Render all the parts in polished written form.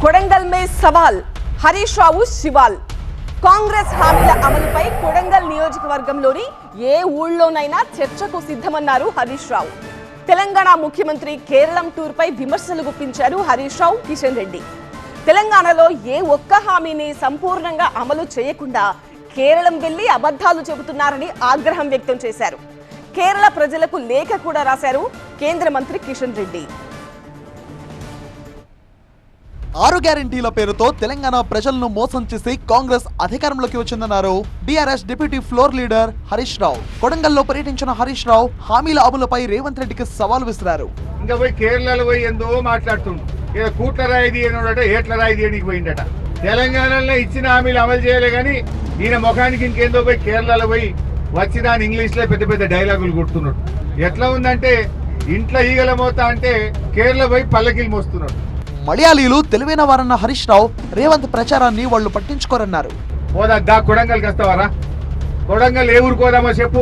కొడంగల్ మే సవాల్, హరీష్ రావు శివాల్. కాంగ్రెస్ హామీల అమలుపై కొడంగల్ నియోజకవర్గంలోని ఏ ఊళ్ళోనైనా చర్చకు సిద్ధమన్నారు హరీష్ రావు. తెలంగాణ ముఖ్యమంత్రి కేరళం టూర్పై విమర్శలు గుప్పించారు హరీష్ రావు, కిషన్ రెడ్డి. తెలంగాణలో ఏ ఒక్క హామీని సంపూర్ణంగా అమలు చేయకుండా కేరళం వెళ్లి అబద్ధాలు చెబుతున్నారని ఆగ్రహం వ్యక్తం చేశారు. కేరళ ప్రజలకు లేఖ కూడా రాశారు కేంద్ర మంత్రి కిషన్ రెడ్డి. 6 గ్యారెంటీల పేరుతో తెలంగాణ ప్రజలను మోసం చేసి కాంగ్రెస్ అధికారంలోకి వచ్చిందన్నారు BRS deputy floor leader Harish Rao. కొడంగల్లో పర్యటించిన హరీష్ రావు హామీల అమలుపై రేవంత్ రెడ్డికి సవాల్ విసిరారు. ఇంకా పోయి కేరళలో పోయి ఎంతో మాట్లాడుతుండు. కూట్ల రాయిది అనోడట, ఏట్ల రాయిది అని పోయిందట. తెలంగాణలో ఇచ్చిన హామీలు అమలు చేయలే కానీ ఈయన ముఖానికి ఇంకేందో పోయి కేరళలో పోయి వచ్చిన ఇంగ్లీష్ లో పెద్ద పెద్ద డైలాగులు కొడుతున్నాడు. ఎట్లా ఉందంటే ఇంట్లో ఈగల మోత అంటే కేరళ పోయి పల్లకిలు మోస్తున్నాడు. మలయాళీలు తెలివైన వారన్న హరీష్ రావు రేవంత్ ప్రచారాన్ని వాళ్లు పట్టించుకోరన్నారు. పోదా కొడంగల్కి వస్తావారా? కొడంగల్ ఏ ఊరు కోదామో చెప్పు.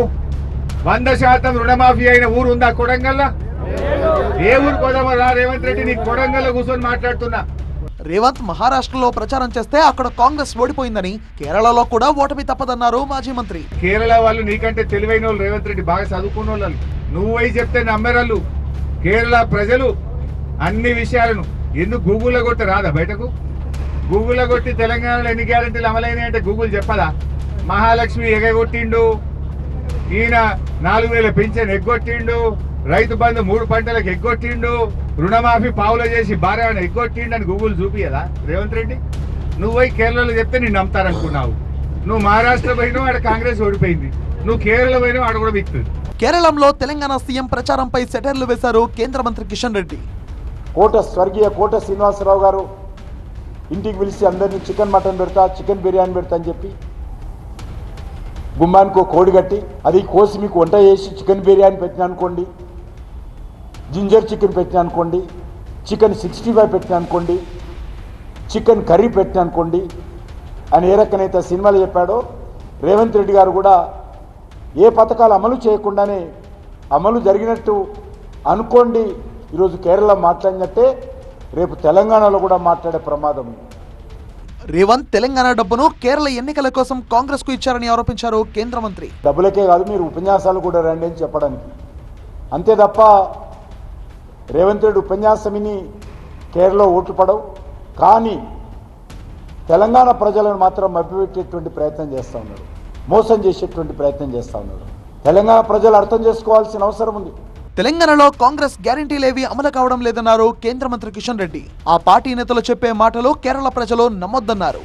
100% రుణమాఫీ అయిన ఊరు ఉందా కొడంగల్? ఏ ఊరు కోదామో రా రేవంత్ రెడ్డి, నీ కొడంగల్లో కూర్చొని మాట్లాడుతున్నా. రేవంత్ మహారాష్ట్రలో ప్రచారం చేస్తే అక్కడ కాంగ్రెస్ ఓడిపోయిందని, కేరళలో కూడా ఓటమి తప్పదన్నారు మాజీ మంత్రి. కేరళ వాళ్ళు నీకంటే తెలివైన వాళ్ళు రేవంత్ రెడ్డి, బాగా చదువుకున్న వాళ్ళు. నువ్వు పోయి చెప్తే నమ్మేరాళ్ళు. కేరళ ప్రజలు అన్ని విషయాలను ఎందుకు గూగుల్లో కొట్టి రాదా బయటకు? గూగుల్లో కొట్టి తెలంగాణలో ఎన్ని గ్యారెంటీలు అమలైనాయి అంటే గూగుల్ చెప్పదా? మహాలక్ష్మి ఎగగొట్టిండు, ఈయన 4000 పింఛన్ ఎగ్గొట్టిండు, రైతు బంధు 3 పంటలకు ఎగ్గొట్టిండు, రుణమాఫీ పావులో చేసి భార్యను ఎగ్గొట్టిండు అని గూగుల్ చూపియదా రేవంత్ రెడ్డి? నువ్వు పోయి కేరళలో చెప్తే నేను నమ్ముతారనుకున్నావు. నువ్వు మహారాష్ట్ర పోయినావు, ఆడ కాంగ్రెస్ ఓడిపోయింది. నువ్వు కేరళ పోయినావు, ఆడ కూడా విక్తుంది. కేరళంలో తెలంగాణ సీఎం ప్రచారంపై సెటైర్లు వేశారు కేంద్ర మంత్రి కిషన్ రెడ్డి. స్వర్గీయ కోట శ్రీనివాసరావు గారు ఇంటికి పిలిచి అందరినీ చికెన్ మటన్ పెడతా, చికెన్ బిర్యానీ పెడతా అని చెప్పి గుమ్మానికి కోడి కట్టి అది కోసి మీకు వంట చేసి చికెన్ బిర్యానీ పెట్టిన అనుకోండి, జింజర్ చికెన్ పెట్టిన అనుకోండి, చికెన్ 65 పెట్టిన అనుకోండి, చికెన్ కర్రీ పెట్టిన అనుకోండి అని ఏ రకనైతే సినిమాలు చెప్పాడో రేవంత్ రెడ్డి గారు కూడా ఏ పథకాలు అమలు చేయకుండానే అమలు జరిగినట్టు అనుకోండి. ఈరోజు కేరళ మాట్లాడినట్టే రేపు తెలంగాణలో కూడా మాట్లాడే ప్రమాదం ఉంది. రేవంత్ తెలంగాణ డబ్బును కేరళ ఎన్నికల కోసం కాంగ్రెస్ కు ఇచ్చారని ఆరోపించారు కేంద్ర మంత్రి. డబ్బులకే కాదు, మీరు ఉపన్యాసాలు కూడా రండి అని చెప్పడానికి. అంతే తప్ప రేవంత్ రెడ్డి ఉపన్యాసం విని కేరళలో ఓట్లు పడవు. కానీ తెలంగాణ ప్రజలను మాత్రం మభ్యపెట్టేటువంటి ప్రయత్నం చేస్తూ ఉన్నారు, మోసం చేసేటువంటి ప్రయత్నం చేస్తూ ఉన్నారు. తెలంగాణ ప్రజలు అర్థం చేసుకోవాల్సిన అవసరం ఉంది. తెలంగాణలో కాంగ్రెస్ గ్యారెంటీలేవి అమలు కావడం లేదన్నారు కేంద్ర మంత్రి కిషన్ రెడ్డి. ఆ పార్టీ నేతలు చెప్పే మాటలు కేరళ ప్రజలు నమ్మొద్దన్నారు.